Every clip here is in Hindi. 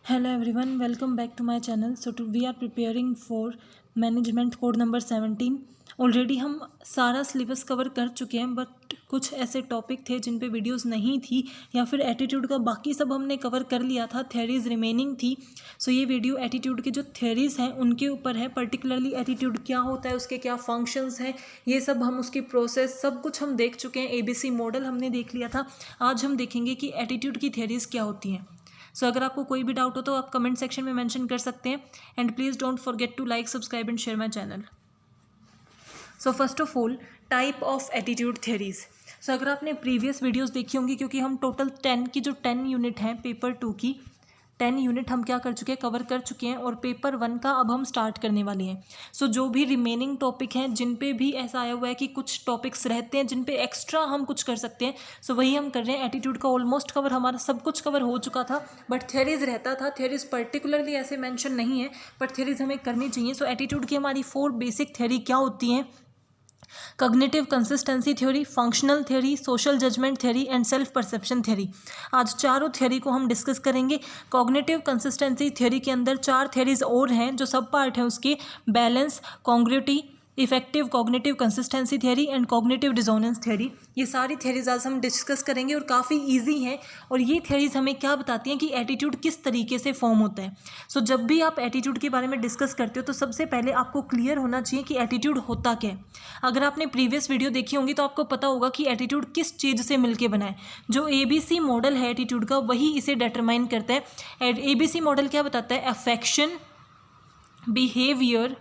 Hello everyone, welcome back to my channel. We are preparing for management code number 17। Already हम सारा सिलेबस कवर कर चुके हैं, बट कुछ ऐसे टॉपिक थे जिन पे वीडियोस नहीं थी, या फिर एटीट्यूड का बाकी सब हमने कवर कर लिया था, थ्योरीज रिमेनिंग थी। सो ये वीडियो एटीट्यूड के जो थ्योरीज हैं उनके ऊपर है। पर्टिकुलरली एटीट्यूड क्या होता है, उसके क्या फंक्शंस हैं, ये सब हम उसकी प्रोसेस सब कुछ हम देख चुके हैं। ABC मॉडल हमने देख लिया था। आज हम देखेंगे कि एटीट्यूड की थ्योरीज क्या होती हैं। सो अगर आपको कोई भी डाउट हो तो आप कमेंट सेक्शन में मेंशन कर सकते हैं। And please don't forget to like, subscribe and share my channel. So first of all, type of attitude theories. So अगर आपने प्रीवियस वीडियोस देखी होंगी, क्योंकि हम टोटल 10 की जो 10 यूनिट हैं पेपर 2 की 10 यूनिट हम क्या कर चुके हैं, कवर कर चुके हैं, और पेपर 1 का अब हम स्टार्ट करने वाले हैं। सो जो भी रिमेनिंग टॉपिक हैं जिन पे भी ऐसा आया हुआ है कि कुछ टॉपिक्स रहते हैं जिन पे एक्स्ट्रा हम कुछ कर सकते हैं, सो वही हम कर रहे हैं। एटीट्यूड का ऑलमोस्ट कवर हमारा सब कुछ कवर हो चुका था, बट थ्योरीज रहता था। थ्योरीज पर्टिकुलरली ऐसे मेंशन नहीं है, बट थ्योरीज हमें करनी चाहिए। सो एटीट्यूड की हमारी 4 बेसिक थ्योरी क्या होती हैं: cognitive consistency theory, functional theory, social judgement theory and self perception theory. आज चारों थ्योरी को हम डिस्कस करेंगे। कॉग्निटिव कंसिस्टेंसी थ्योरी के अंदर 4 थ्योरीज और हैं जो सब पार्ट हैं उसके: balance, congruity, affective cognitive consistency theory and cognitive dissonance theory. ये सारी थ्योरीज आज हम डिस्कस करेंगे और काफ़ी इजी हैं। और ये थ्योरीज हमें क्या बताती हैं कि एटीट्यूड किस तरीके से फॉर्म होता है। सो जब भी आप एटीट्यूड के बारे में डिस्कस करते हो तो सबसे पहले आपको क्लियर होना चाहिए कि एटीट्यूड होता क्या है। अगर आपने प्रीवियस वीडियो देखी होंगी तो आपको पता होगा कि एटीट्यूड किस चीज़ से मिलके बना है। जो ABC मॉडल है एटीट्यूड का, वही इसे डिटरमाइन करता है। ABC मॉडल क्या बताता है? अफेक्शन, बिहेवियर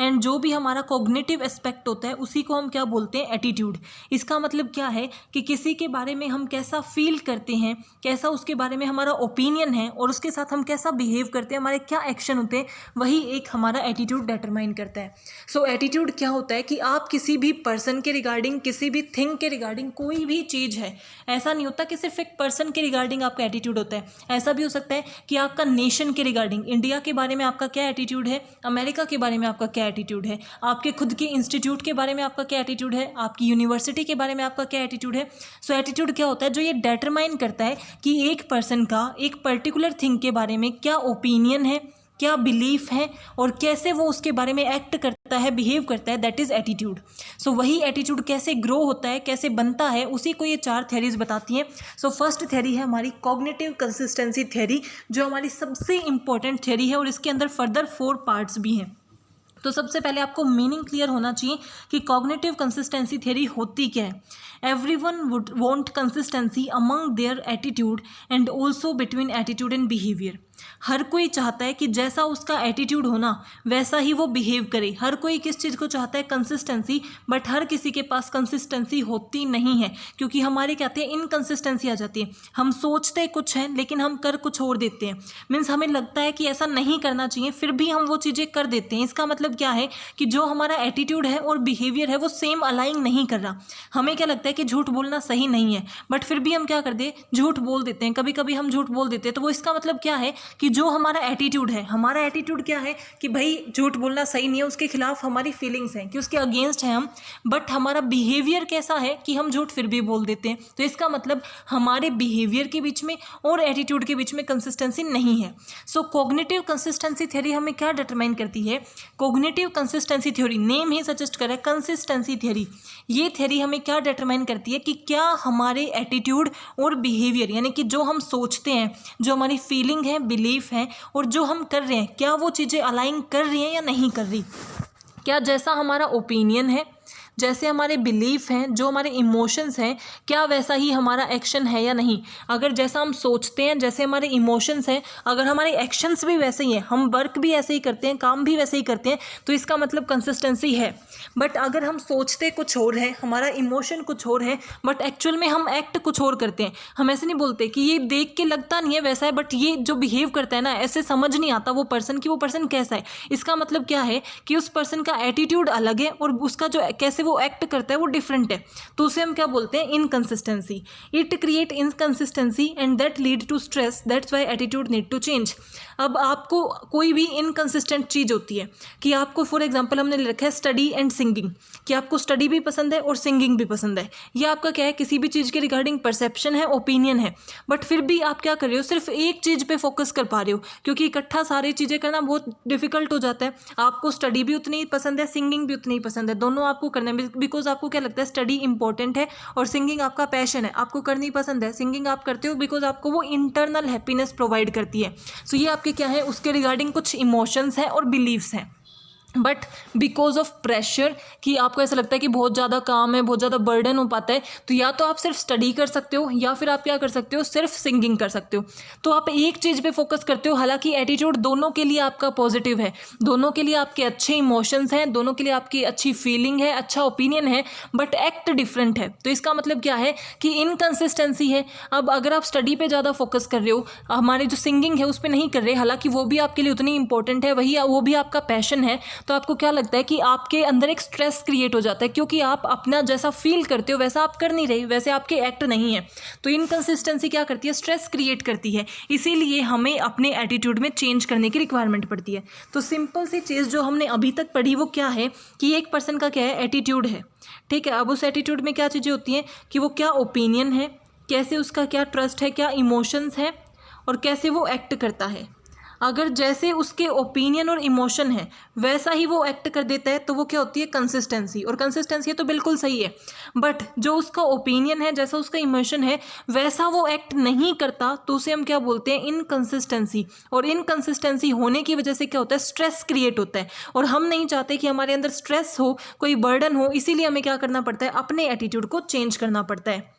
एंड जो भी हमारा कॉग्निटिव एस्पेक्ट होता है उसी को हम क्या बोलते हैं? एटीट्यूड। इसका मतलब क्या है कि किसी के बारे में हम कैसा फील करते हैं, कैसा उसके बारे में हमारा ओपिनियन है, और उसके साथ हम कैसा बिहेव करते हैं, हमारे क्या एक्शन होते हैं, वही एक हमारा एटीट्यूड डिटरमाइन करता है। सो एटीट्यूड क्या होता है कि आप किसी भी पर्सन के रिगार्डिंग, किसी भी थिंग के रिगार्डिंग, कोई भी चीज़ है, ऐसा नहीं होता कि सिर्फ एक पर्सन के रिगार्डिंग आपका एटीट्यूड होता है। ऐसा भी हो सकता है कि आपका नेशन के रिगार्डिंग, इंडिया के बारे में आपका क्या एटीट्यूड है, अमेरिका के बारे में आपका क्या एटीट्यूड है, आपके खुद के इंस्टीट्यूट के बारे में आपका क्या एटीट्यूड है, आपकी यूनिवर्सिटी के बारे में आपका क्या एटीट्यूड है। सो एटीट्यूड क्या होता है? जो ये डिटरमाइन करता है कि एक पर्सन का एक पर्टिकुलर थिंग के बारे में क्या ओपिनियन है, क्या बिलीफ है, और कैसे वो उसके बारे में एक्ट करता है, बिहेव करता है, दैट इज़ एटीट्यूड। सो वही एटीट्यूड कैसे ग्रो होता है, कैसे बनता है, उसी को ये 4 थ्योरीज बताती हैं। सो फर्स्ट थ्योरी है हमारी कॉग्निटिव कंसिस्टेंसी थ्योरी, जो हमारी सबसे इंपॉर्टेंट थ्योरी है, और इसके अंदर फर्दर 4 पार्ट्स भी हैं। तो सबसे पहले आपको मीनिंग क्लियर होना चाहिए कि कॉग्निटिव कंसिस्टेंसी थ्योरी होती क्या है। Everyone would want consistency among their attitude and also between attitude and behaviour. हर कोई चाहता है कि जैसा उसका एटीट्यूड होना वैसा ही वो बिहेव करे। हर कोई किस चीज़ को चाहता है? कंसिस्टेंसी। बट हर किसी के पास कंसिस्टेंसी होती नहीं है, क्योंकि हमारे कहते हैं इनकंसिस्टेंसी आ जाती है। हम सोचते कुछ हैं लेकिन हम कर कुछ और देते हैं। मीन्स हमें लगता है कि ऐसा नहीं करना चाहिए, फिर भी हम वो चीज़ें कर देते हैं। इसका मतलब क्या है कि जो हमारा एटीट्यूड है और बिहेवियर है वो सेम अलाइन नहीं कर रहा। हमें क्या लगता है कि झूठ बोलना सही नहीं है, बट फिर भी हम क्या कर दे, झूठ बोल देते हैं। कभी कभी हम झूठ बोल देते हैं। तो वो इसका मतलब क्या है कि जो हमारा एटीट्यूड है, हमारा एटीट्यूड क्या है कि भाई झूठ बोलना सही नहीं है, उसके खिलाफ हमारी फीलिंग्स हैं कि उसके अगेंस्ट हैं हम, बट हमारा बिहेवियर कैसा है कि हम झूठ फिर भी बोल देते हैं। तो इसका मतलब हमारे बिहेवियर के बीच में और एटीट्यूड के बीच में कंसिस्टेंसी नहीं है। सो कॉग्निटिव कंसिस्टेंसी थ्योरी हमें क्या डिटरमाइन करती है? कॉग्निटिव कंसिस्टेंसी थ्योरी, नेम ही सजेस्ट करे कंसिस्टेंसी थ्योरी। ये थ्योरी हमें क्या डिटरमाइन करती है कि क्या हमारे एटीट्यूड और बिहेवियर, यानी कि जो हम सोचते हैं, जो हमारी फीलिंग है, बिलीफ है, और जो हम कर रहे हैं, क्या वो चीज़ें अलाइन कर रही हैं या नहीं कर रही। क्या जैसा हमारा ओपिनियन है, जैसे हमारे बिलीफ हैं, जो हमारे इमोशंस हैं, क्या वैसा ही हमारा एक्शन है या नहीं। अगर जैसा हम सोचते हैं, जैसे हमारे इमोशंस हैं, अगर हमारे एक्शंस भी वैसे ही हैं, हम वर्क भी ऐसे ही करते हैं, काम भी वैसे ही करते हैं, तो इसका मतलब कंसिस्टेंसी है। बट अगर हम सोचते कुछ और है, हमारा इमोशन कुछ और है, बट एक्चुअल में हम एक्ट कुछ और करते हैं। हम ऐसे नहीं बोलते कि ये देख के लगता नहीं है वैसा है, बट ये जो बिहेव करता है ना, ऐसे समझ नहीं आता वो पर्सन कि वो पर्सन कैसा है। इसका मतलब क्या है कि उस पर्सन का एटीट्यूड अलग है और उसका जो कैसे वो एक्ट करता है वो डिफरेंट है, तो उसे हम क्या बोलते हैं, inconsistency. It create inconsistency and that lead to stress, that's why attitude need to change. अब आपको कोई भी इनकंसिस्टेंट चीज़ होती है कि आपको फॉर एग्जांपल हमने रखा है स्टडी एंड सिंगिंग, कि आपको स्टडी भी पसंद है और सिंगिंग भी पसंद है, ये आपका क्या है, किसी भी चीज़ के रिगार्डिंग परसेप्शन है, ओपिनियन है, बट फिर भी आप क्या कर रहे हो, सिर्फ एक चीज़ पे फोकस कर पा रहे हो, क्योंकि इकट्ठा सारी चीज़ें करना बहुत डिफिकल्ट हो जाता है। आपको स्टडी भी उतनी ही पसंद है, सिंगिंग भी उतनी ही पसंद है, दोनों आपको करना है, बिकॉज आपको क्या लगता है स्टडी इंपॉर्टेंट है और सिंगिंग आपका पैशन है, आपको करनी पसंद है। सिंगिंग आप करते हो बिकॉज आपको वो इंटरनल हैप्पीनेस प्रोवाइड करती है। सो ये आपके क्या है, उसके रिगार्डिंग कुछ इमोशंस हैं और बिलीव्स हैं, बट बिकॉज ऑफ प्रेशर कि आपको ऐसा लगता है कि बहुत ज़्यादा काम है, बहुत ज़्यादा बर्डन हो पाता है, तो या तो आप सिर्फ स्टडी कर सकते हो या फिर आप क्या कर सकते हो, सिर्फ सिंगिंग कर सकते हो। तो आप एक चीज़ पे फोकस करते हो, हालांकि एटीट्यूड दोनों के लिए आपका पॉजिटिव है, दोनों के लिए आपके अच्छे इमोशंस हैं, दोनों के लिए आपकी अच्छी फीलिंग है, अच्छा ओपिनियन है, बट एक्ट डिफरेंट है। तो इसका मतलब क्या है कि इनकंसिस्टेंसी है। अब अगर आप स्टडी पे ज़्यादा फोकस कर रहे हो, हमारी जो सिंगिंग है उस पर नहीं कर रहे, हालांकि वो भी आपके लिए उतनी इंपॉर्टेंट है, वो भी आपका पैशन है, तो आपको क्या लगता है कि आपके अंदर एक स्ट्रेस क्रिएट हो जाता है, क्योंकि आप अपना जैसा फील करते हो वैसा आप कर नहीं रहे, वैसे आपके एक्ट नहीं है। तो इनकंसिस्टेंसी क्या करती है, स्ट्रेस क्रिएट करती है, इसीलिए हमें अपने एटीट्यूड में चेंज करने की रिक्वायरमेंट पड़ती है। तो सिंपल सी चीज़ जो हमने अभी तक पढ़ी वो क्या है कि एक पर्सन का क्या है, एटीट्यूड है, ठीक है। अब उस एटीट्यूड में क्या चीज़ें होती हैं कि वो क्या ओपिनियन है, कैसे उसका क्या ट्रस्ट है, क्या इमोशंस है, और कैसे वो एक्ट करता है। अगर जैसे उसके ओपिनियन और इमोशन है वैसा ही वो एक्ट कर देता है तो वो क्या होती है, कंसिस्टेंसी। और कंसिस्टेंसी तो बिल्कुल सही है, बट जो उसका ओपिनियन है, जैसा उसका इमोशन है वैसा वो एक्ट नहीं करता, तो उसे हम क्या बोलते हैं, इनकंसिस्टेंसी। और इनकंसिस्टेंसी होने की वजह से क्या होता है, स्ट्रेस क्रिएट होता है, और हम नहीं चाहते कि हमारे अंदर स्ट्रेस हो, कोई बर्डन हो, इसीलिए हमें क्या करना पड़ता है, अपने एटीट्यूड को चेंज करना पड़ता है।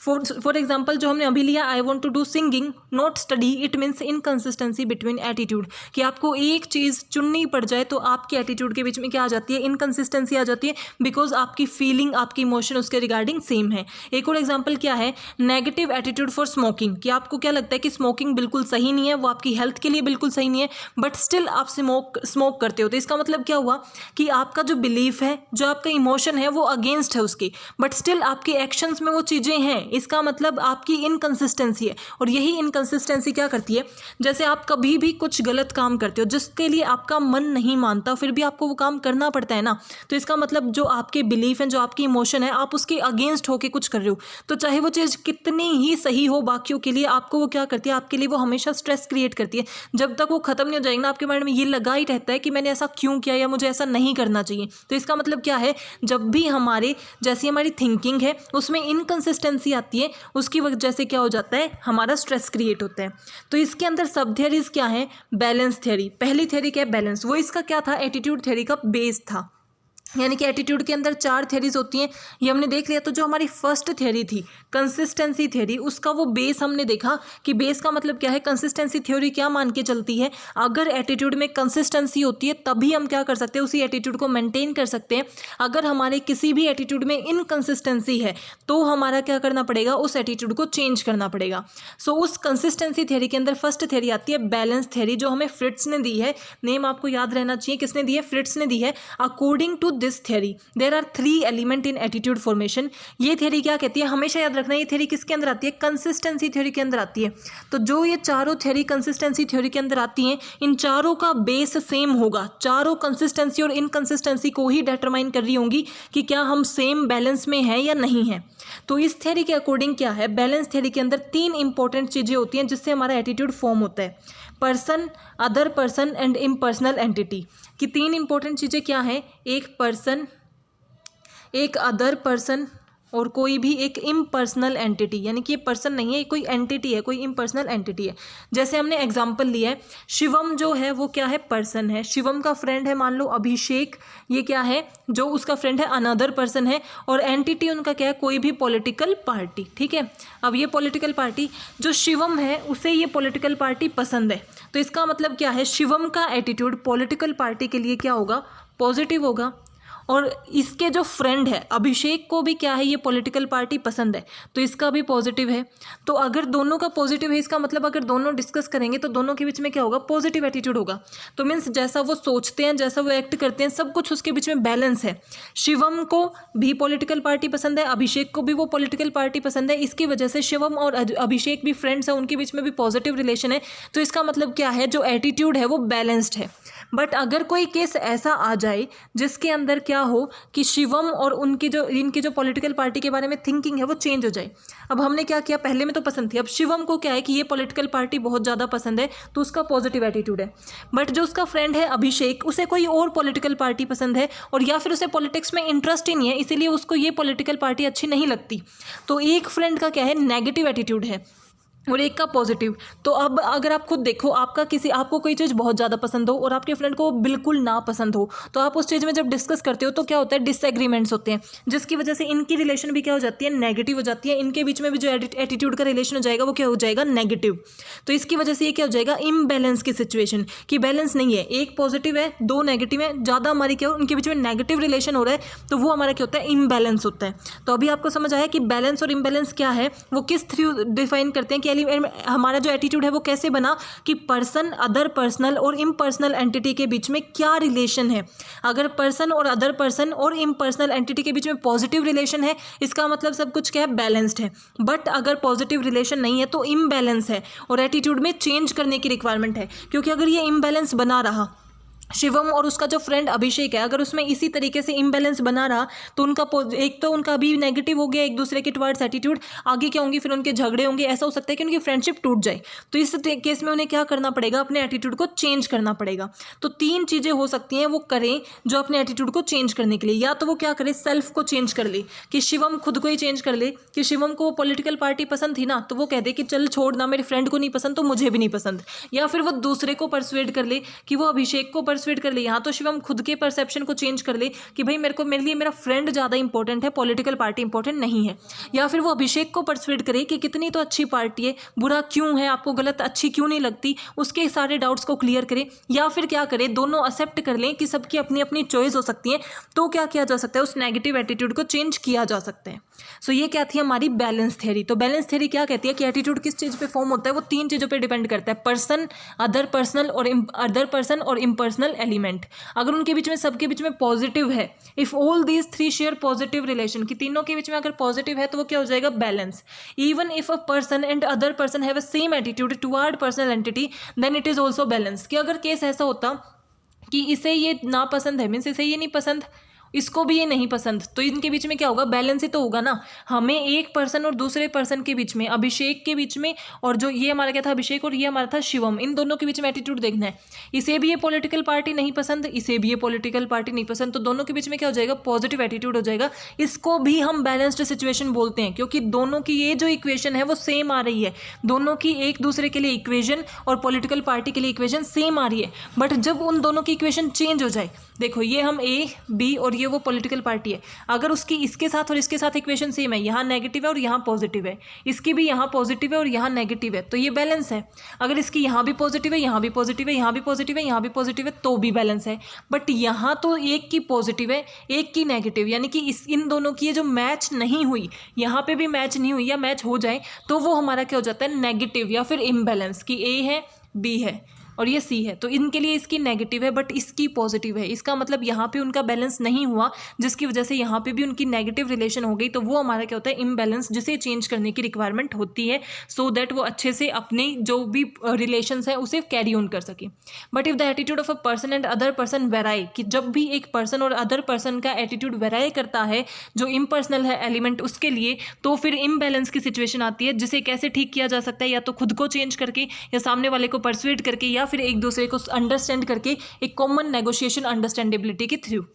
फॉर एग्जाम्पल जो हमने अभी लिया, I want to do singing not study, it means inconsistency between attitude, कि आपको एक चीज़ चुननी पड़ जाए तो आपके एटीट्यूड के बीच में क्या आ जाती है, इनकंसिस्टेंसी आ जाती है, बिकॉज आपकी फीलिंग, आपकी इमोशन उसके रिगार्डिंग सेम है। एक और एग्जाम्पल क्या है, नेगेटिव एटीट्यूड फॉर स्मोकिंग, कि आपको क्या लगता है कि स्मोकिंग बिल्कुल सही नहीं है, वो आपकी हेल्थ के लिए बिल्कुल सही नहीं है, बट स्टिल आप स्मोक करते हो। तो इसका मतलब क्या हुआ कि आपका जो बिलीफ है, जो आपका इमोशन है वो अगेंस्ट है उसके, बट स्टिल आपके एक्शंस में वो चीज़ें हैं, इसका मतलब आपकी इनकंसिस्टेंसी है। और यही इनकंसिस्टेंसी क्या करती है, जैसे आप कभी भी कुछ गलत काम करते हो जिसके लिए आपका मन नहीं मानता, फिर भी आपको वो काम करना पड़ता है ना, तो इसका मतलब जो आपके बिलीफ हैं, जो आपकी इमोशन है, आप उसके अगेंस्ट होके कुछ कर रहे हो, तो चाहे वो चीज़ कितनी ही सही हो बाकियों के लिए, आपको वो क्या करती है, आपके लिए वो हमेशा स्ट्रेस क्रिएट करती है। जब तक वो खत्म नहीं हो जाएगी ना, आपके माइंड में ये लगा ही रहता है कि मैंने ऐसा क्यों किया या मुझे ऐसा नहीं करना चाहिए। तो इसका मतलब क्या है, जब भी जैसी हमारी थिंकिंग है उसमें इनकंसिस्टेंसी आती है, उसकी वजह से क्या हो जाता है, हमारा स्ट्रेस क्रिएट होता है। तो इसके अंदर सब थियरीज क्या है, बैलेंस थियरी। पहली थियरी क्या है, बैलेंस, वो इसका क्या था, एटीट्यूड थियरी का बेस था। यानी कि एटीट्यूड के अंदर 4 थियरीज होती हैं, ये हमने देख लिया। तो जो हमारी फर्स्ट थियरी थी, कंसिस्टेंसी थियरी, उसका वो बेस हमने देखा कि बेस का मतलब क्या है, कंसिस्टेंसी थ्योरी क्या मान के चलती है, अगर एटीट्यूड में कंसिस्टेंसी होती है तभी हम क्या कर सकते हैं, उसी एटीट्यूड को मेंटेन कर सकते हैं। अगर हमारे किसी भी एटीट्यूड में इनकंसिस्टेंसी है तो हमारा क्या करना पड़ेगा, उस एटीट्यूड को चेंज करना पड़ेगा। सो उस कंसिस्टेंसी थियरी के अंदर फर्स्ट थियरी आती है बैलेंस थियरी, जो हमें फ्रिट्ज ने दी है। नेम आपको याद रहना चाहिए, किसने दी है, फ्रिट्ज ने दी है। According to this theory there are 3 element in attitude formation. ये थियरी क्या कहती है, हमेशा याद रखना, ये थियरी किसके अंदर आती है, कंसिस्टेंसी थ्योरी के अंदर आती है। तो जो ये चारों थियरी कंसिस्टेंसी थ्योरी के अंदर आती हैं, इन चारों का बेस सेम होगा, चारों कंसिस्टेंसी और इनकंसिस्टेंसी को ही डिटरमाइन कर रही होंगी कि क्या हम सेम बैलेंस में हैं या नहीं है। तो इस थियरी के अकॉर्डिंग क्या है, बैलेंस थियरी के अंदर 3 इंपॉर्टेंट चीज़ें होती हैं जिससे हमारा एटीट्यूड फॉर्म होता है, person, other person and impersonal entity. कि 3 इंपॉर्टेंट चीज़ें क्या हैं, एक पर्सन, एक अदर पर्सन और कोई भी एक इम्पर्सनल एंटिटी। यानी कि ये पर्सन नहीं है, कोई एंटिटी है, कोई इम्पर्सनल एंटिटी है। जैसे हमने एग्जांपल लिया है, शिवम जो है वो क्या है, पर्सन है। शिवम का फ्रेंड है मान लो अभिषेक, ये क्या है, जो उसका फ्रेंड है अनदर पर्सन है। और एंटिटी उनका क्या है, कोई भी पॉलिटिकल पार्टी, ठीक है। अब ये पॉलिटिकल पार्टी, जो शिवम है उसे ये पॉलिटिकल पार्टी पसंद है, तो इसका मतलब क्या है, शिवम का एटीट्यूड पॉलिटिकल पार्टी के लिए क्या होगा, पॉजिटिव होगा। और इसके जो फ्रेंड है अभिषेक को भी क्या है, ये पॉलिटिकल पार्टी पसंद है, तो इसका भी पॉजिटिव है। तो अगर दोनों का पॉजिटिव है, इसका मतलब अगर दोनों डिस्कस करेंगे तो दोनों के बीच में क्या होगा, पॉजिटिव एटीट्यूड होगा। तो मीन्स जैसा वो सोचते हैं, जैसा वो एक्ट करते हैं, सब कुछ उसके बीच में बैलेंस है। शिवम को भी पॉलिटिकल पार्टी पसंद है, अभिषेक को भी वो पॉलिटिकल पार्टी पसंद है, इसकी वजह से शिवम और अभिषेक भी फ्रेंड्स हैं, उनके बीच में भी पॉजिटिव रिलेशन है। तो इसका मतलब क्या है, जो एटीट्यूड है वो बैलेंस्ड है। बट अगर कोई केस ऐसा आ जाए जिसके अंदर क्या हो कि शिवम और इनकी जो पॉलिटिकल पार्टी के बारे में थिंकिंग है वो चेंज हो जाए। अब हमने क्या किया, पहले में तो पसंद थी, अब शिवम को क्या है कि ये पॉलिटिकल पार्टी बहुत ज़्यादा पसंद है, तो उसका पॉजिटिव एटीट्यूड है। बट जो उसका फ्रेंड है अभिषेक, उसे कोई और पॉलिटिकल पार्टी पसंद है, और या फिर उसे पॉलिटिक्स में इंटरेस्ट ही नहीं है, इसीलिए उसको ये पॉलिटिकल पार्टी अच्छी नहीं लगती। तो एक फ्रेंड का क्या है, नेगेटिव एटीट्यूड है, और एक का पॉजिटिव। तो अब अगर आप खुद देखो, आपको कोई चीज़ बहुत ज़्यादा पसंद हो और आपके फ्रेंड को बिल्कुल ना पसंद हो, तो आप उस चीज़ में जब डिस्कस करते हो तो क्या होता है, डिसएग्रीमेंट्स होते हैं, जिसकी वजह से इनकी रिलेशन भी क्या हो जाती है, नेगेटिव हो जाती है। इनके बीच में भी जो एटीट्यूड का रिलेशन हो जाएगा वो क्या हो जाएगा, नेगेटिव। तो इसकी वजह से ये क्या हो जाएगा, इम्बैलेंस की सिचुएशन, कि बैलेंस नहीं है, एक पॉजिटिव है, दो नेगेटिव है, ज़्यादा हमारी क्या हो, उनके बीच में नेगेटिव रिलेशन हो रहा है, तो वो हमारा क्या होता है, इम्बैलेंस होता है। तो अभी आपको समझ आया कि बैलेंस और इम्बैलेंस क्या है, वो किस थ्रू डिफाइन करते हैं, कि हमारा जो एटीट्यूड है वो कैसे बना, कि पर्सन, अदर पर्सनल और इम्पर्सनल एंटिटी के बीच में क्या रिलेशन है। अगर पर्सन और अदर पर्सन और इम्पर्सनल एंटिटी के बीच में पॉजिटिव रिलेशन है, इसका मतलब सब कुछ क्या है, बैलेंस्ड है। बट अगर पॉजिटिव रिलेशन नहीं है तो इम्बैलेंस है, और एटीट्यूड में चेंज करने की रिक्वायरमेंट है। क्योंकि अगर ये इम्बैलेंस बना रहा, शिवम और उसका जो फ्रेंड अभिषेक है, अगर उसमें इसी तरीके से इम्बैलेंस बना रहा, तो एक तो उनका भी नेगेटिव हो गया एक दूसरे के टुवर्ड्स एटीट्यूड, आगे क्या होंगे, फिर उनके झगड़े होंगे, ऐसा हो सकता है कि उनकी फ्रेंडशिप टूट जाए। तो इस केस में उन्हें क्या करना पड़ेगा, अपने एटीट्यूड को चेंज करना पड़ेगा। तो 3 चीज़ें हो सकती हैं वो करें जो अपने एटीट्यूड को चेंज करने के लिए, या तो वो क्या करे, सेल्फ को चेंज कर ले, कि शिवम खुद को ही चेंज कर ले, कि शिवम को पॉलिटिकल पार्टी पसंद थी ना, तो वो कह दे कि चल छोड़ ना, मेरे फ्रेंड को नहीं पसंद तो मुझे भी नहीं पसंद। या फिर वो दूसरे को परसुएड कर ले, कि वो अभिषेक को परसुएड कर ले, यहाँ तो शिवम खुद के परसेप्शन को चेंज कर ले कि भाई मेरे लिए मेरा फ्रेंड ज़्यादा इंपॉर्टेंट है, पॉलिटिकल पार्टी इंपॉर्टेंट नहीं है। या फिर वो अभिषेक को परसुएड करे कि कितनी तो अच्छी पार्टी है, बुरा क्यों है, आपको गलत अच्छी क्यों नहीं लगती, उसके सारे डाउट्स को क्लियर करे। या फिर क्या करे, दोनों एक्सेप्ट कर लें कि सबकी अपनी अपनी चॉइस हो सकती है, तो क्या किया जा सकता है, उस नेगेटिव एटीट्यूड को चेंज किया जा सकता है। सो ये क्या थी हमारी बैलेंस थ्योरी। तो बैलेंस थ्योरी क्या कहती है कि एटीट्यूड किस चीज़ पे फॉर्म होता है, वो 3 चीज़ों पे डिपेंड करता है, पर्सन, अदर पर्सन और इम्पर्सनल एलिमेंट। अगर उनके बीच में, सबके बीच में पॉजिटिव है, if all these 3 share positive relation, कि तीनों के बीच में अगर पॉजिटिव है तो वो क्या हो जाएगा, balance. Even if a person and other person have a same attitude toward personal entity, then it is also balance. कि अगर केस ऐसा होता कि इसे ये नापसंद है, मीन्स इसे ये नहीं पसंद, इसको भी ये नहीं पसंद, तो इनके बीच में क्या होगा, बैलेंस ही तो होगा ना। हमें एक पर्सन और दूसरे पर्सन के बीच में, अभिषेक के बीच में, और जो ये हमारा क्या था, अभिषेक और ये हमारा था शिवम, इन दोनों के बीच में एटीट्यूड देखना है। इसे भी ये पॉलिटिकल पार्टी नहीं पसंद, इसे भी ये पॉलिटिकल पार्टी नहीं पसंद, तो दोनों के बीच में क्या हो जाएगा, पॉजिटिव एटीट्यूड हो जाएगा। इसको भी हम बैलेंस्ड सिचुएशन बोलते हैं, क्योंकि दोनों की ये जो इक्वेशन है वो सेम आ रही है, दोनों की एक दूसरे के लिए इक्वेशन और पॉलिटिकल पार्टी के लिए इक्वेशन सेम आ रही है। बट जब उन दोनों की इक्वेशन चेंज हो जाए, देखो ये हम ए बी और ये वो पॉलिटिकल पार्टी है, अगर उसकी इसके साथ और इसके साथ इक्वेशन सेम है, यहाँ नेगेटिव है और यहाँ पॉजिटिव है, इसकी भी यहाँ पॉजिटिव है और यहाँ नेगेटिव है, तो ये बैलेंस है। अगर इसकी यहाँ भी पॉजिटिव है, यहाँ भी पॉजिटिव है, यहाँ भी पॉजिटिव है, यहाँ भी पॉजिटिव है, तो भी बैलेंस है। बट यहाँ तो एक की पॉजिटिव है, एक की नेगेटिव, यानी कि इन दोनों की ये जो मैच नहीं हुई, यहाँ पे भी मैच नहीं हुई, या मैच हो जाए तो वो हमारा क्या हो जाता है, नेगेटिव या फिर इम्बैलेंस, कि ए है, बी है और ये सी है, तो इनके लिए इसकी नेगेटिव है बट इसकी पॉजिटिव है। इसका मतलब यहाँ पे उनका बैलेंस नहीं हुआ, जिसकी वजह से यहाँ पे भी उनकी नेगेटिव रिलेशन हो गई, तो वो हमारा क्या होता है, इम्बैलेंस, जिसे चेंज करने की रिक्वायरमेंट होती है, सो दैट वो अच्छे से अपनी जो भी रिलेशंस है उसे कैरी ऑन कर सके। But if the attitude of a person and other person vary, कि जब भी एक पर्सन और अदर पर्सन का एटीट्यूड वेराई करता है, जो इम्पर्सनल है एलिमेंट उसके लिए, तो फिर इम्बैलेंस की सिचुएशन आती है, जिसे कैसे ठीक किया जा सकता है, या तो खुद को चेंज करके, या सामने वाले को परसुएड करके, या फिर एक दूसरे को अंडरस्टैंड करके, एक कॉमन नेगोशिएशन अंडरस्टैंडेबिलिटी के थ्रू।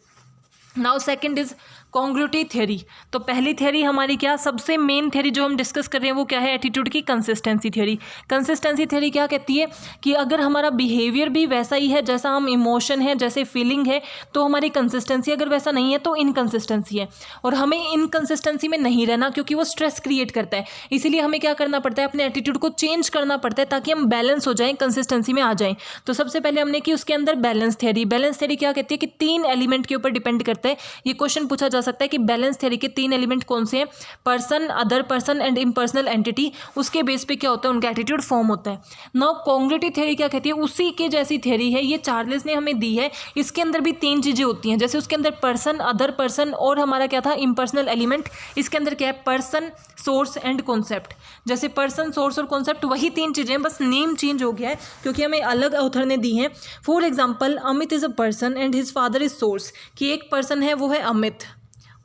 Now second is congruity theory. तो पहली थ्योरी हमारी क्या, सबसे मेन थ्योरी जो हम डिस्कस कर रहे हैं वो क्या है, एटीट्यूड की कंसिस्टेंसी थ्योरी। कंसिस्टेंसी थ्योरी क्या कहती है कि अगर हमारा बिहेवियर भी वैसा ही है जैसा हम इमोशन है, जैसे फीलिंग है, तो हमारी कंसिस्टेंसी, अगर वैसा नहीं है तो इनकंसिस्टेंसी है। और हमें इनकंसिस्टेंसी में नहीं रहना, क्योंकि वो स्ट्रेस क्रिएट करता है। इसीलिए हमें क्या करना पड़ता है, अपने एटीट्यूड को चेंज करना पड़ता है, ताकि हम बैलेंस हो जाएं, कंसिस्टेंसी में आ जाएं। तो सबसे पहले हमने की उसके अंदर बैलेंस थ्योरी। बैलेंस थ्योरी क्या कहती है कि 3 एलिमेंट के ऊपर डिपेंड करती सकता है, ये क्वेश्चन पूछा जा सकता है कि बैलेंस थ्योरी के 3 एलिमेंट कौन से हैं, person, other person and impersonal entity. उसके बेस पे क्या होता है, उनका एटीट्यूड फॉर्म होता है। नाउ कॉन्ग्रुइटी थ्योरी क्या कहती है, उसी के जैसी थ्योरी है, ये चार्ल्स ने हमें दी है। इसके अंदर भी 3 चीज़ें होती हैं, जैसे उसके अंदर पर्सन, अदर पर्सन और हमारा क्या था, इम्पर्सनल एलिमेंट। इसके अंदर क्या है, पर्सन, सोर्स एंड कॉन्सेप्ट। जैसे पर्सन, सोर्स और कॉन्सेप्ट वही 3 चीज़ें, बस नेम चेंज हो गया है क्योंकि हमें अलग ऑथर ने दी हैं। For example, Amit is a person and his father is source, कि एक पर्सन है वो है अमित,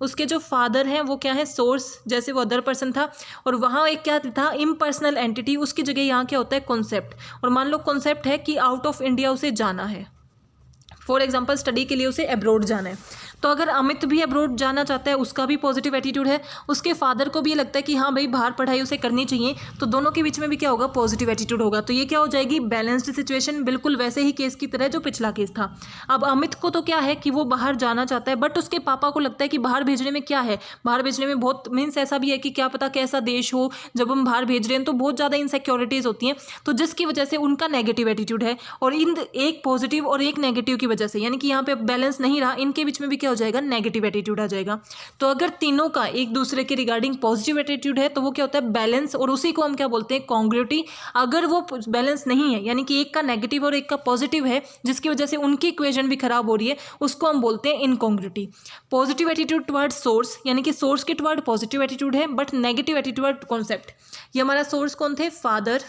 उसके जो फादर हैं वो क्या है, सोर्स, जैसे वो अदर पर्सन था। और वहाँ एक क्या था, इम्पर्सनल एंटिटी, उसकी जगह यहाँ क्या होता है, कॉन्सेप्ट। और मान लो कॉन्सेप्ट है कि आउट ऑफ इंडिया उसे जाना है, फॉर एग्जाम्पल स्टडी के लिए उसे अब्रॉड जाना है। तो अगर अमित भी अब्रॉड जाना चाहता है, उसका भी पॉजिटिव एटीट्यूड है, उसके फादर को भी ये लगता है कि हाँ भाई बाहर पढ़ाई उसे करनी चाहिए, तो दोनों के बीच में भी क्या होगा, पॉजिटिव एटीट्यूड होगा। तो ये क्या हो जाएगी, बैलेंस्ड सिचुएशन, बिल्कुल वैसे ही केस की तरह जो पिछला केस था। अब अमित को तो क्या है कि वो बाहर जाना चाहता है, बट उसके पापा को लगता है कि बाहर भेजने में क्या है, बाहर भेजने में बहुत मीन्स ऐसा भी है कि क्या पता कैसा देश हो, जब हम बाहर भेज रहे हैं तो बहुत ज़्यादा इनसिक्योरिटीज़ होती हैं, तो जिसकी वजह से उनका नेगेटिव एटीट्यूड है। और इन एक पॉजिटिव और एक नेगेटिव की वजह से, यानी कि यहाँ पे बैलेंस नहीं रहा, इनके बीच में भी क्या हो जाएगा, नेगेटिव एटीट्यूड आ जाएगा। तो अगर तीनों का एक दूसरे के रिगार्डिंग पॉजिटिव एटीट्यूड है तो वो क्या होता है, बैलेंस, और उसी को हम क्या बोलते हैं, कॉन्ग्रुइटी। अगर वो बैलेंस नहीं है, यानी कि एक का नेगेटिव और एक का पॉजिटिव है, जिसकी वजह से उनकी इक्वेशन भी खराब हो रही है, उसको हम बोलते हैं इनकॉन्ग्रुइटी। पॉजिटिव एटीट्यूड टुवर्ड सोर्स, यानी कि सोर्स के टुवर्ड पॉजिटिव एटीट्यूड है, बट नेगेटिव एटीट्यूड कॉन्सेप्ट। ये हमारा सोर्स कौन थे, फादर,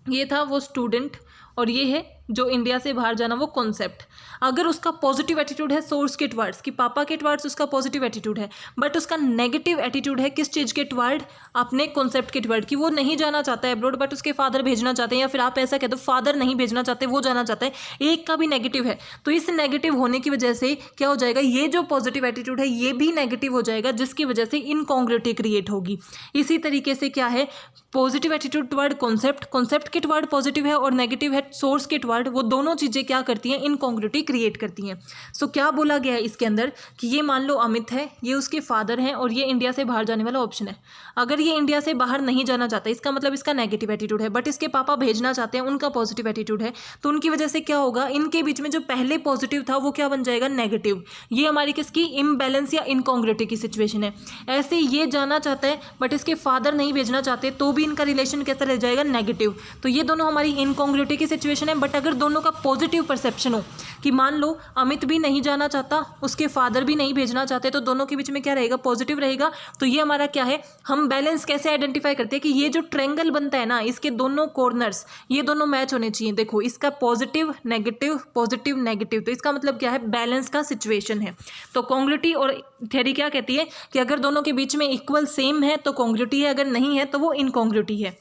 ये था वो स्टूडेंट, और ये है जो इंडिया से बाहर जाना, वो कॉन्सेप्ट। अगर उसका पॉजिटिव एटीट्यूड है सोर्स के टुवर्ड्स, कि पापा के टुवर्ड्स उसका पॉजिटिव एटीट्यूड है, बट उसका नेगेटिव एटीट्यूड है किस चीज़ के टुवर्ड, अपने कॉन्सेप्ट के टुवर्ड, कि वो नहीं जाना चाहता है अब्रॉड, बट उसके फादर भेजना चाहते हैं, या फिर आप ऐसा कह दो फादर नहीं भेजना चाहते, वो जाना चाहता है, एक का भी नेगेटिव है। तो इस नेगेटिव होने की वजह से क्या हो जाएगा, ये जो पॉजिटिव एटीट्यूड है ये भी नेगेटिव हो जाएगा, जिसकी वजह से इनकॉन्ग्रुइटी क्रिएट होगी। इसी तरीके से क्या है, positive attitude toward concept, concept के टुवर्ड पॉजिटिव है, और नेगेटिव है सोर्स के टुवर्ड, वो दोनों चीज़ें क्या करती हैं, इनकॉन्ग्रुइटी क्रिएट करती हैं। सो क्या बोला गया है इसके अंदर कि ये मान लो अमित है, ये उसके फादर हैं, और ये इंडिया से बाहर जाने वाला ऑप्शन है। अगर ये इंडिया से बाहर नहीं जाना चाहता, इसका मतलब इसका नेगेटिव एटीट्यूड है, बट इसके पापा भेजना चाहते हैं, उनका पॉजिटिव एटीट्यूड है, तो उनकी वजह से क्या होगा, इनके बीच में जो पहले पॉजिटिव था वो क्या बन जाएगा, नेगेटिव। ये हमारी किसकी, इम्बैलेंस या इनकॉन्ग्रुइटी की सिचुएशन है। ऐसे ये जाना चाहता है बट इसके फादर नहीं भेजना चाहते, तो भी इनका रिलेशन कैसा रह जाएगा, नेगेटिव। तो ये दोनों हमारी इनकॉन्ग्रुइटी की सिचुएशन है। बट अगर दोनों का पॉजिटिव परसेप्शन हो कि मान लो अमित भी नहीं जाना चाहता, उसके फादर भी नहीं भेजना चाहते, तो दोनों के बीच में क्या रहेगा, पॉजिटिव रहेगा। तो ये हमारा क्या है, हम बैलेंस कैसे आइडेंटिफाई करते हैं कि ये जो ट्रायंगल बनता है ना, इसके दोनों कॉर्नर्स ये दोनों मैच होने चाहिए। देखो इसका पॉजिटिव नेगेटिव, पॉजिटिव नेगेटिव, तो इसका मतलब क्या है, बैलेंस का सिचुएशन है। तो कॉन्ग्रुइटी और थ्योरी क्या कहती है कि अगर दोनों के बीच में इक्वल सेम है तो कॉन्ग्रुइटी है, अगर नहीं है तो वो इनकॉन्ग्रुइटी है।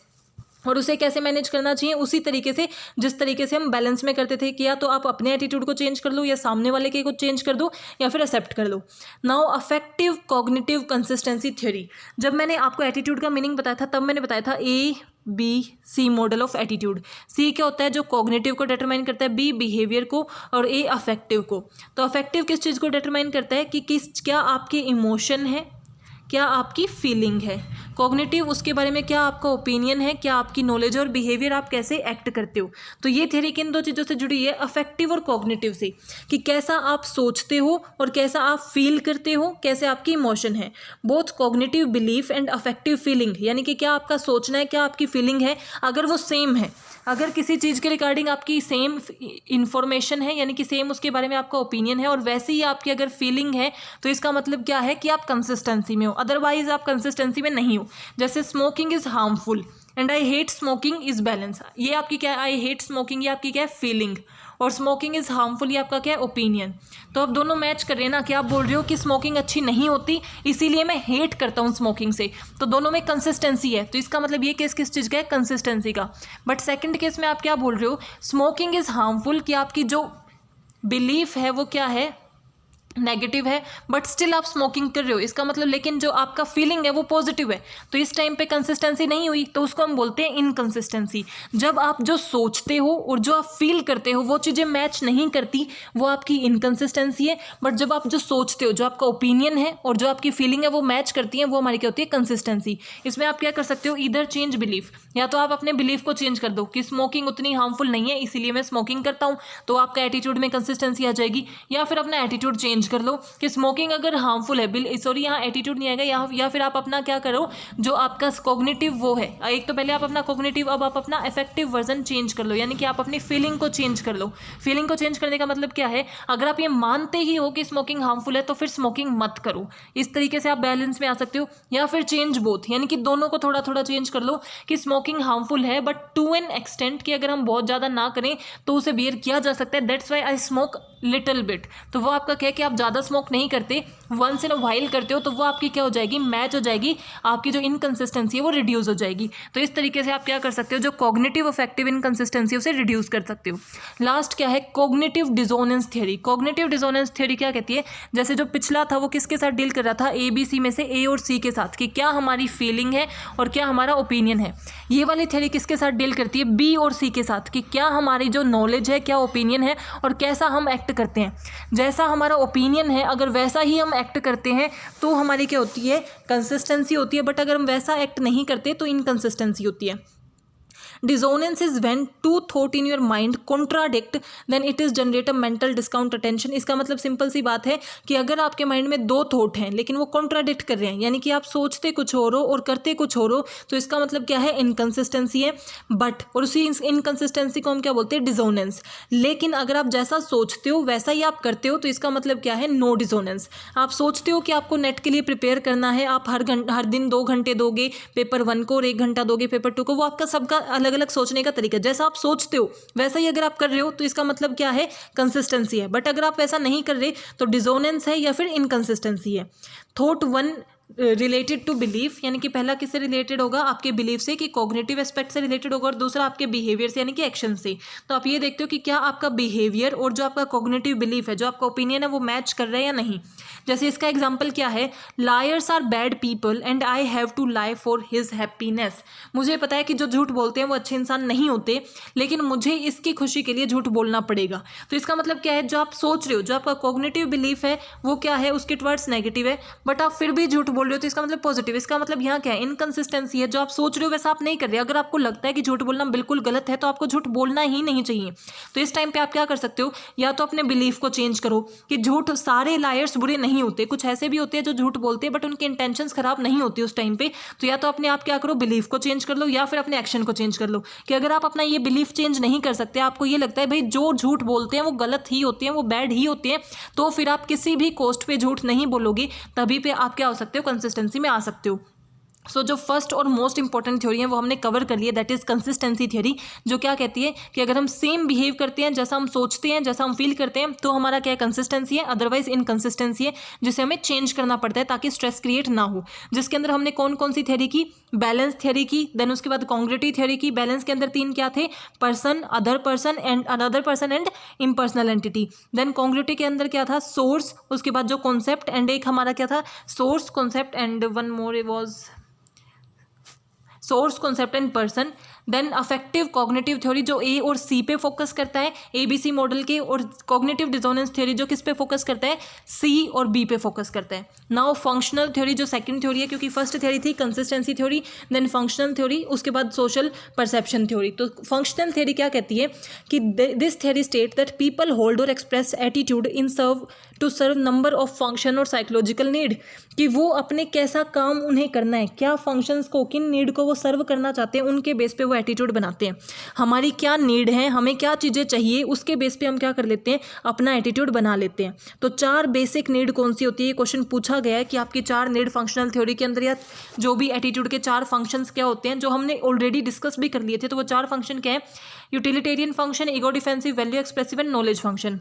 और उसे कैसे मैनेज करना चाहिए, उसी तरीके से जिस तरीके से हम बैलेंस में करते थे कि या तो आप अपने एटीट्यूड को चेंज कर लो, या सामने वाले के को चेंज कर दो, या फिर एक्सेप्ट कर लो। Now affective cognitive consistency theory. जब मैंने आपको एटीट्यूड का मीनिंग बताया था, तब मैंने बताया था ABC मॉडल ऑफ एटीट्यूड। सी क्या होता है, जो कॉग्निटिव को डिटरमाइन करता है, बी बिहेवियर को, और ए अफेक्टिव को। तो अफेक्टिव किस चीज़ को डिटरमाइन करता है कि क्या आपके इमोशन है, क्या आपकी फीलिंग है। कॉग्निटिव उसके बारे में क्या आपका ओपिनियन है, क्या आपकी नॉलेज और बिहेवियर, आप कैसे एक्ट करते हो। तो ये थ्योरी किन दो चीज़ों से जुड़ी है, अफेक्टिव और कॉग्निटिव से, कि कैसा आप सोचते हो और कैसा आप फील करते हो, कैसे आपकी इमोशन है। Both cognitive belief and affective feeling, यानी कि क्या आपका सोचना है, क्या आपकी फीलिंग है, अगर वो सेम है, अगर किसी चीज़ के रिगार्डिंग आपकी सेम इन्फॉर्मेशन है, यानी कि सेम उसके बारे में आपका ओपिनियन है, और वैसे ही आपकी अगर फीलिंग है, तो इसका मतलब क्या है कि आप कंसिस्टेंसी में हो, अदरवाइज आप कंसिस्टेंसी में नहीं हो। जैसे smoking is harmful and I hate smoking is balance, ये आपकी क्या है, आई हेट स्मोकिंग, ये आपकी क्या है, फीलिंग, और स्मोकिंग इज़ हार्मफुल, ये आपका क्या है, ओपिनियन। तो अब दोनों मैच कर रहे हैं ना, कि आप बोल रहे हो कि स्मोकिंग अच्छी नहीं होती, इसीलिए मैं हेट करता हूँ स्मोकिंग से, तो दोनों में कंसिस्टेंसी है। तो इसका मतलब ये केस किस चीज़ का है, कंसिस्टेंसी का। बट सेकंड केस में आप क्या बोल रहे हो, स्मोकिंग इज़ हार्मफुल, कि आपकी जो बिलीफ है वो क्या है, नेगेटिव है, बट स्टिल आप स्मोकिंग कर रहे हो, इसका मतलब लेकिन जो आपका फीलिंग है वो पॉजिटिव है, तो इस टाइम पे कंसिस्टेंसी नहीं हुई, तो उसको हम बोलते हैं इनकंसिस्टेंसी। जब आप जो सोचते हो और जो आप फील करते हो वो चीज़ें मैच नहीं करती, वो आपकी इनकंसिस्टेंसी है। बट जब आप जो सोचते हो, जो आपका ओपिनियन है और जो आपकी फीलिंग है वो मैच करती है, वो हमारी क्या होती है, कंसिस्टेंसी। इसमें आप क्या कर सकते हो, इधर चेंज बिलीफ, या तो आप अपने बिलीफ को चेंज कर दो कि स्मोकिंग उतनी हार्मफुल नहीं है, इसीलिए मैं स्मोकिंग करता हूँ, तो आपका एटीट्यूड में कंसिस्टेंसी आ जाएगी, या फिर अपना एटीट्यूड चेंज चेंज कर लो कि स्मोकिंग अगर हार्मफुल है, सॉरी यहाँ एटीट्यूड नहीं आएगा, या फिर आप अपना क्या करो, जो आपका कॉग्निटिव वो है, एक तो पहले आप अपना कॉग्निटिव, अब आप अपना इफेक्टिव वर्जन चेंज कर लो, यानी कि आप अपनी फीलिंग को चेंज कर लो। फीलिंग को चेंज करने का मतलब क्या है, अगर आप ये मानते ही हो कि स्मोकिंग हार्मफुल है तो फिर स्मोकिंग मत करो। इस तरीके से आप बैलेंस में आ सकते हो, या फिर चेंज बोथ, यानी कि दोनों को थोड़ा थोड़ा चेंज कर लो कि स्मोकिंग हार्मफुल है बट टू एन एक्सटेंट कि अगर हम बहुत ज़्यादा ना करें तो उसे बियर किया जा सकता है, that's why I smoke little bit. तो वो आपका क्या है कि आप ज़्यादा स्मोक नहीं करते, वंस इन अ वाइल करते हो, तो वो आपकी क्या हो जाएगी, मैच हो जाएगी, आपकी जो इनकंसिस्टेंसी है वो रिड्यूस हो जाएगी। तो इस तरीके से आप क्या कर सकते हो, जो कॉग्निटिव अफेक्टिव इनकंसिस्टेंसी उसे रिड्यूस कर सकते हो। लास्ट क्या है, cognitive dissonance theory. Cognitive dissonance theory क्या कहती है, जैसे जो पिछला था वो किसके साथ डील कर रहा था, ABC में से A और C के साथ, कि क्या हमारी फीलिंग है और क्या हमारा ओपिनियन है। ये वाली थ्योरी किसके साथ डील करती है, B और C के साथ, कि क्या हमारी जो नॉलेज है, क्या ओपिनियन है और कैसा हम एक्ट करते हैं। जैसा हमारा ओपिनियन है अगर वैसा ही हम एक्ट करते हैं तो हमारी क्या होती है, कंसिस्टेंसी होती है, बट अगर हम वैसा एक्ट नहीं करते तो इनकंसिस्टेंसी होती है। Dissonance is when two thought in your mind contradict then it is generate a mental discount attention. इसका मतलब सिंपल सी बात है कि अगर आपके माइंड में दो थॉट हैं लेकिन वो कॉन्ट्राडिक्ट कर रहे हैं, यानी कि आप सोचते कुछ और हो और करते कुछ और हो, तो इसका मतलब क्या है, इनकंसिस्टेंसी है। बट और उसी इनकंसिस्टेंसी को हम क्या बोलते हैं, डिसोनेंस। लेकिन अगर आप जैसा सोचते हो वैसा ही आप करते हो तो इसका मतलब क्या है, नो डिसोनेंस। आप सोचते हो कि आपको नेट के लिए प्रिपेयर करना है, आप हर दिन 2 घंटे दोगे पेपर 1 को और 1 घंटा दोगे पेपर 2 को, वो आपका सबका अलग अलग सोचने का तरीका, जैसा आप सोचते हो वैसा ही अगर आप कर रहे हो तो इसका मतलब क्या है, कंसिस्टेंसी है। बट अगर आप वैसा नहीं कर रहे तो डिसोनेंस है या फिर इनकंसिस्टेंसी है। थॉट 1 रिलेटेड टू बिलीफ, यानी कि पहला किससे रिलेटेड होगा, आपके बिलीफ से, कि कॉग्निटिव एस्पेक्ट से रिलेटेड होगा, और दूसरा आपके बिहेवियर से यानी कि एक्शन से। तो आप ये देखते हो कि क्या आपका बिहेवियर और जो आपका कॉग्निटिव बिलीफ है, जो आपका ओपिनियन है, वो मैच कर रहा है या नहीं। जैसे इसका एग्जाम्पल क्या है, liars are bad people and I have to lie for his happiness. मुझे पता है कि जो झूठ बोलते हैं वो अच्छे इंसान नहीं होते, लेकिन मुझे इसकी खुशी के लिए झूठ बोलना पड़ेगा। तो इसका मतलब क्या है, जो आप सोच रहे हो, जो आपका कॉग्निटिव बिलीफ है वो क्या है, उसके टुवर्ड्स नेगेटिव है, बट आप फिर भी झूठ बोल रहे हो तो इसका मतलब पॉजिटिव। इसका मतलब यहाँ क्या है, इनकंसिस्टेंसी है। जो आप सोच रहे हो वैसा आप नहीं कर रहे। अगर आपको लगता है कि झूठ बोलना बिल्कुल गलत है तो आपको झूठ बोलना ही नहीं चाहिए। तो इस टाइम पे आप क्या कर सकते हो, या तो अपने बिलीफ को चेंज करो कि झूठ, सारे लायर्स बुरे नहीं होते, कुछ ऐसे भी होते हैं जो झूठ बोलते हैं बट उनके इंटेंशंस खराब नहीं होती उस टाइम पे। तो या तो अपने आप क्या करो, बिलीफ को चेंज कर लो, या फिर अपने एक्शन को चेंज कर लो। कि अगर आप अपना ये बिलीफ चेंज नहीं कर सकते, आपको ये लगता है भाई जो झूठ बोलते हैं वो गलत ही होते हैं, वो बैड ही होते हैं, तो फिर आप किसी भी कॉस्ट पे झूठ नहीं बोलोगे, तभी पे आप क्या हो सकते हो, कंसिस्टेंसी में आ सकते हो। सो जो फर्स्ट और मोस्ट इंपॉर्टेंट थ्योरी है वो हमने कवर कर लिया, दैट इज़ कंसिस्टेंसी थ्योरी, जो क्या कहती है कि अगर हम सेम बिहेव करते हैं, जैसा हम सोचते हैं, जैसा हम फील करते हैं, तो हमारा क्या कंसिस्टेंसी है, अदरवाइज इनकंसिस्टेंसी है, जिसे हमें चेंज करना पड़ता है ताकि स्ट्रेस क्रिएट ना हो। जिसके अंदर हमने कौन कौन सी थ्योरी की, बैलेंस थ्योरी की, देन उसके बाद कॉन्ग्रेटिव थ्योरी की। बैलेंस के अंदर 3 क्या थे, person, other person and another person and impersonal entity. Then congruity के अंदर क्या था, सोर्स, उसके बाद जो कॉन्सेप्ट, एंड एक हमारा क्या था, source, concept and one more was source, concept and person. Then affective cognitive theory जो ए और सी पे फोकस करता है, ABC मॉडल के, और कॉग्निटिव डिसोनेंस थ्योरी जो किस पे फोकस करता है, सी और बी पे फोकस करता है। नाउ फंक्शनल थ्योरी जो सेकंड थ्योरी है, क्योंकि फर्स्ट थ्योरी थी consistency theory, then functional theory, उसके बाद सोशल परसेप्शन थ्योरी। तो फंक्शनल थ्योरी क्या कहती है कि this theory state that people hold और express attitude in to serve number of function और साइकोलॉजिकल नीड, कि वो अपने कैसा काम उन्हें करना है, क्या फंक्शंस को, किन नीड को वो सर्व करना चाहते हैं, उनके बेस पे वो एटीट्यूड बनाते हैं। हमारी क्या नीड है, हमें क्या चीज़ें चाहिए, उसके बेस पे हम क्या कर लेते हैं, अपना एटीट्यूड बना लेते हैं। तो 4 बेसिक नीड कौन सी होती है, ये क्वेश्चन पूछा गया है कि आपकी 4 नीड फंक्शनल थ्योरी के अंदर, या जो भी एटीट्यूड के 4 फंक्शंस क्या होते हैं, जो हमने ऑलरेडी डिस्कस भी कर लिए थे। तो वो 4 फंक्शन क्या है, utilitarian function, ego defensive, value expressive and knowledge function.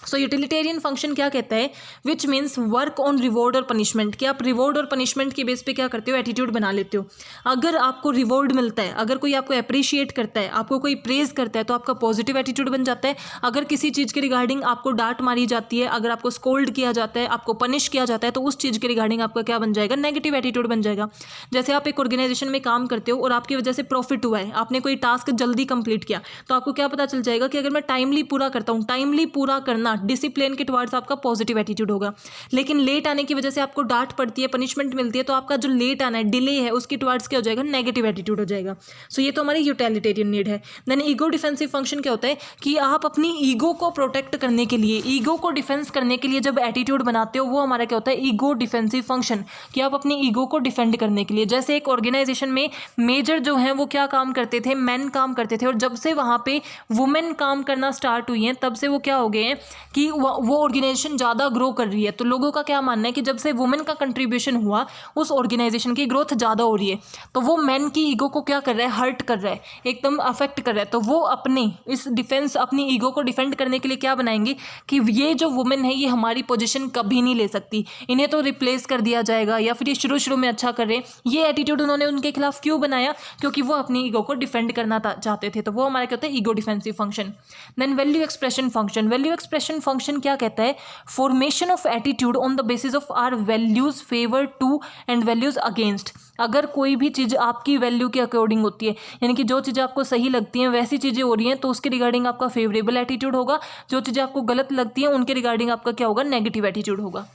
So utilitarian function क्या कहता है, which means work on reward और पनिशमेंट, कि आप रिवॉर्ड और पनिशमेंट के बेस पे क्या करते हो, एटीट्यूड बना लेते हो। अगर आपको रिवॉर्ड मिलता है, अगर कोई आपको अप्रिशिएट करता है, आपको कोई प्रेज करता है, तो आपका पॉजिटिव एटीट्यूड बन जाता है। अगर किसी चीज़ के रिगार्डिंग आपको डांट मारी जाती है, अगर आपको स्कोल्ड किया जाता है, आपको पनिश किया जाता है, तो उस चीज़ के रिगार्डिंग आपका क्या बन जाएगा, नेगेटिव एटीट्यूड बन जाएगा। जैसे आप एक ऑर्गेनाइजेशन में काम करते हो और आपकी वजह से प्रॉफिट हुआ है, आपने कोई टास्क जल्दी कंप्लीट किया, तो आपको क्या पता चल जाएगा कि अगर मैं टाइमली पूरा करता हूँ, टाइमली पूरा करना, डिसिप्लिन के टुवर्ड्स आपका पॉजिटिव एटीट्यूड होगा। लेकिन लेट आने की वजह से आपको डांट पड़ती है, पनिशमेंट मिलती है, तो आपका जो लेट आना है, डिले है, उसके टुवर्ड्स क्या हो जाएगा, नेगेटिव एटीट्यूड हो जाएगा। सो ये तो हमारी यूटिलिटेरियन नीड है। देन ईगो डिफेंसिव फंक्शन क्या होता है कि आप अपनी ईगो को प्रोटेक्ट करने के लिए, ईगो को डिफेंस करने के लिए जब एटीट्यूड बनाते हो, वो हमारा क्या होता है, ईगो डिफेंसिव फंक्शन, कि आप अपनी ईगो को डिफेंड करने के लिए। जैसे एक ऑर्गेनाइजेशन में मेजर जो है वो क्या काम करते थे, मैन काम करते थे, और जब से वहाँ पे वुमेन काम करना स्टार्ट हुई हैं तब से वो क्या हो गए हैं कि वो ऑर्गेनाइजेशन ज़्यादा ग्रो कर रही है। तो लोगों का क्या मानना है कि जब से वुमेन का कंट्रीब्यूशन हुआ उस ऑर्गेनाइजेशन की ग्रोथ ज़्यादा हो रही है। तो वो मैन की ईगो को क्या कर रहा है, हर्ट कर रहा है, एकदम अफेक्ट कर रहा है। तो वो अपने इस डिफेंस, अपनी ईगो को डिफेंड करने के लिए क्या बनाएंगे कि ये जो वुमेन है ये हमारी पोजीशन कभी नहीं ले सकती, इन्हें तो रिप्लेस कर दिया जाएगा, या फिर ये शुरू शुरू में अच्छा कर रहे हैं। ये एटीट्यूड उन्होंने उनके खिलाफ क्यों बनाया, क्योंकि वो अपनी ईगो को डिफेंड करना चाहते थे। तो वो हमारा क्या होता है, ego defensive function. Then value expression function. Value expression function क्या कहता है, formation of attitude on the basis of our values favour to and values against. अगर कोई भी चीज़ आपकी वैल्यू के अकॉर्डिंग होती है, यानी कि जो चीज़ें आपको सही लगती हैं वैसी चीज़ें हो रही हैं, तो उसके रिगार्डिंग आपका फेवरेबल एटीट्यूड होगा। जो चीज़ें आपको गलत लगती हैं उनके रिगार्डिंग आपका क्या होगा, नेगेटिव एटीट्यूड होगा।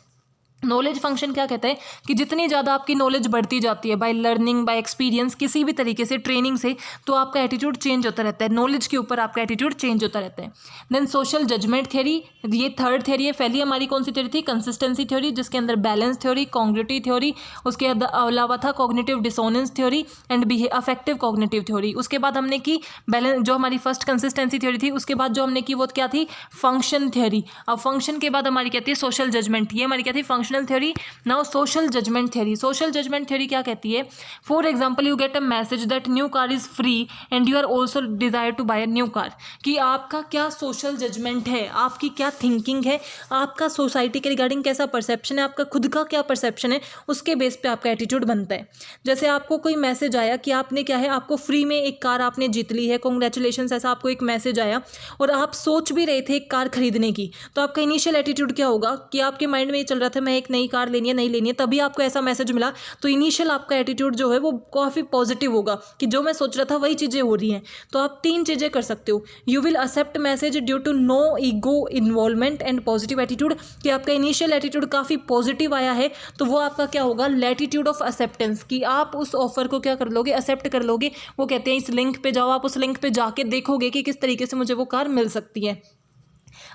नॉलेज फंक्शन क्या कहता है कि जितनी ज़्यादा आपकी नॉलेज बढ़ती जाती है, बाय लर्निंग, बाय एक्सपीरियंस, किसी भी तरीके से, ट्रेनिंग से, तो आपका एटीट्यूड चेंज होता रहता है, नॉलेज के ऊपर आपका एटीट्यूड चेंज होता रहता है। देन सोशल जजमेंट थ्योरी, ये थर्ड थ्योरी है। पहली हमारी कौन सी थ्योरी थी, कंसिस्टेंसी थ्योरी, जिसके अंदर बैलेंस थ्योरी, कॉन्ग्रुइटी थ्योरी, उसके अलावा था cognitive dissonance theory and affective cognitive theory. उसके बाद हमने की बैलेंस, जो हमारी फर्स्ट कंसिस्टेंसी थ्योरी थी, उसके बाद जो हमने की वो क्या थी, फंक्शन थ्योरी। अब फंक्शन के बाद हमारी क्या थी, सोशल जजमेंट। ये हमारी क्या थी, functional theory. Now social judgement theory. Social judgement theory क्या कहती है, for example you get a message that new car is free and you are also desire to buy a new car. कि आपका क्या सोशल जजमेंट है, आपकी क्या थिंकिंग है, आपका सोसाइटी के रिगार्डिंग कैसा परसेप्शन है, आपका खुद का क्या परसेप्शन है, उसके बेस पे आपका एटीट्यूड बनता है। जैसे आपको कोई मैसेज आया कि आपने क्या है, आपको फ्री में एक कार आपने जीत ली है, कॉन्ग्रेचुलेशन, ऐसा आपको एक मैसेज आया और आप सोच भी रहे थे एक कार खरीदने की, तो आपका इनिशियल एटीट्यूड क्या होगा कि आपके माइंड में ये चल रहा था मैं एक नई कार लेनी है, नहीं लेनी है, तभी आपको ऐसा मैसेज मिला, तो इनिशियल आपका एटीट्यूड जो है वो काफ़ी पॉजिटिव होगा कि जो मैं सोच रहा था वही चीज़ें हो रही हैं। तो आप तीन चीज़ें कर सकते हो, you will accept message due to no ego involvement and positive attitude, कि आपका इनिशियल एटीट्यूड काफ़ी पॉजिटिव आया है, तो वो आपका क्या होगा, लैटिट्यूड ऑफ एक्सेप्टेंस, कि आप उस ऑफर को क्या कर लोगे, एक्सेप्ट कर लोगे। वो कहते हैं इस लिंक पे जाओ, आप उस लिंक पे जाके देखोगे कि किस तरीके से मुझे वो कार मिल सकती है।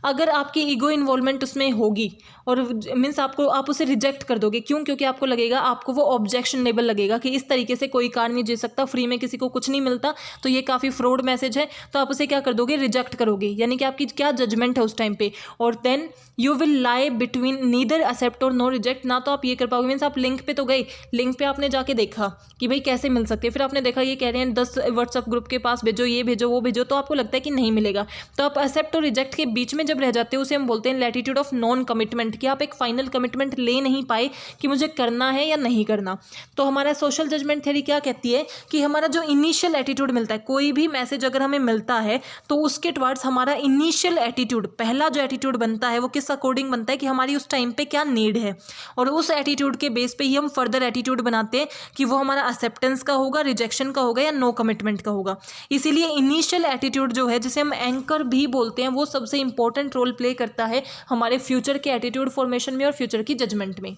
अगर आपकी ईगो इन्वॉल्वमेंट उसमें होगी और मीन्स आप उसे रिजेक्ट कर दोगे, क्यों, क्योंकि आपको लगेगा, आपको वो ऑब्जेक्शनेबल लगेगा कि इस तरीके से कोई कार नहीं जीत सकता, फ्री में किसी को कुछ नहीं मिलता, तो ये काफ़ी फ्रॉड मैसेज है, तो आप उसे क्या कर दोगे, रिजेक्ट करोगे। यानी कि आपकी क्या जजमेंट है उस टाइम पे। और then you will lie between neither accept और नो रिजेक्ट। ना तो आप ये कर पाओगे, मीन्स आप लिंक पे तो गए, लिंक पे आपने जाके देखा कि भाई कैसे मिल सकते हैं, फिर आपने देखा ये कह रहे हैं 10 व्हाट्सअप ग्रुप के पास भेजो, ये भेजो, वो भेजो, तो आपको लगता है कि नहीं मिलेगा, तो आप एक्सेप्ट और रिजेक्ट के बीच में जब रह जाते हो, उसे हम बोलते हैं लैटिट्यूड ऑफ नॉन कमिटमेंट, कि आप एक फाइनल कमिटमेंट ले नहीं पाए कि मुझे करना है या नहीं करना। तो हमारा सोशल जजमेंट थ्योरी क्या कहती है कि हमारा जो इनिशियल एटीट्यूड मिलता है, कोई भी मैसेज अगर हमें मिलता है तो उसके टुवर्ड्स हमारा इनिशियल एटीट्यूड, पहला जो एटीट्यूड बनता है वो किस अकॉर्डिंग बनता है कि हमारी उस टाइम पे क्या नीड है, और उस एटीट्यूड के बेस पे ही हम फर्दर एटीट्यूड बनाते हैं कि वो हमारा एक्सेप्टेंस का होगा, रिजेक्शन का होगा या नो कमिटमेंट का होगा। इसीलिए इनिशियल एटीट्यूड जो है, जिसे हम एंकर भी बोलते हैं, वो सबसे इंपॉर्टेंट रोल प्ले करता है हमारे फ्यूचर के एटीट्यूड फॉर्मेशन में और फ्यूचर की जजमेंट में।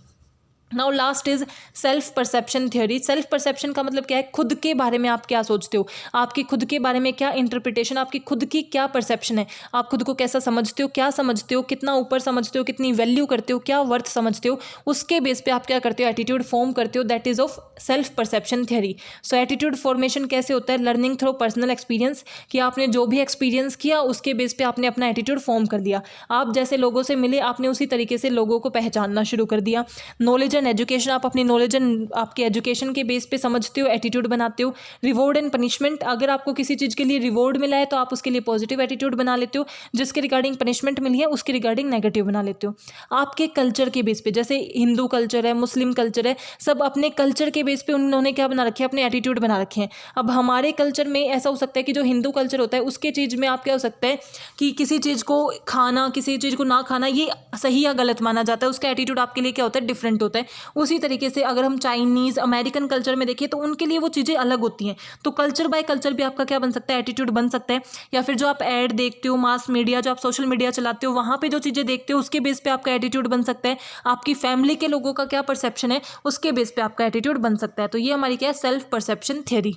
Now last is self perception theory. Self perception का मतलब क्या है, खुद के बारे में आप क्या सोचते हो, आपकी खुद के बारे में क्या इंटरप्रिटेशन, आपकी खुद की क्या परसेप्शन है, आप खुद को कैसा समझते हो, क्या समझते हो, कितना ऊपर समझते हो, कितनी वैल्यू करते हो, क्या वर्थ समझते हो, उसके बेस पे आप क्या करते हो, एटीट्यूड फॉर्म करते हो। That is of self perception theory. So attitude formation कैसे होता है, लर्निंग थ्रू पर्सनल एक्सपीरियंस, कि आपने जो भी एक्सपीरियंस किया उसके बेस पे आपने अपना एटीट्यूड फॉर्म कर दिया। आप जैसे लोगों से मिले, आपने उसी तरीके से लोगों को पहचानना शुरू कर दिया। नॉलेज एंड एजुकेशन, आप अपनी नॉलेज एंड आपके एजुकेशन के बेस पे समझते हो, एटीट्यूड बनाते हो। रिवॉर्ड एंड पनिशमेंट, अगर आपको किसी चीज़ के लिए रिवॉर्ड मिला है तो आप उसके लिए पॉजिटिव एटीट्यूड बना लेते हो, जिसके रिगार्डिंग पनिशमेंट मिली है उसके रिगार्डिंग नेगेटिव बना लेते हो। आपके कल्चर के बेस पे, जैसे हिंदू कल्चर है, मुस्लिम कल्चर है, सब अपने कल्चर के बेस पे उन्होंने क्या बना रखे हैं, अपने एटीट्यूड बना रखे हैं। अब हमारे कल्चर में ऐसा हो सकता है कि जो हिंदू कल्चर होता है उसके चीज़ में आप क्या हो सकता है कि किसी चीज़ को खाना, किसी चीज़ को ना खाना, ये सही या गलत माना जाता है, उसका एटीट्यूड आपके लिए क्या होता है, डिफरेंट होता है। उसी तरीके से अगर हम चाइनीज़ अमेरिकन कल्चर में देखें तो उनके लिए वो चीज़ें अलग होती हैं। तो कल्चर बाय कल्चर भी आपका क्या बन सकता है, एटीट्यूड बन सकता है। या फिर जो आप ऐड देखते हो, मास मीडिया, जो आप सोशल मीडिया चलाते हो, वहाँ पे जो चीज़ें देखते हो उसके बेस पे आपका एटीट्यूड बन सकता है। आपकी फैमिली के लोगों का क्या परसेप्शन है उसके बेस पे आपका एटीट्यूड बन सकता है। तो ये हमारी क्या है, self perception theory.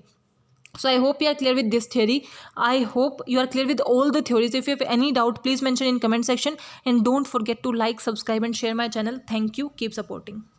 So I hope you are clear with this theory. I hope you are clear with all the theories. If you have any doubt, please mention in comment section, and don't forget to like, subscribe and share my channel. Thank you. Keep supporting.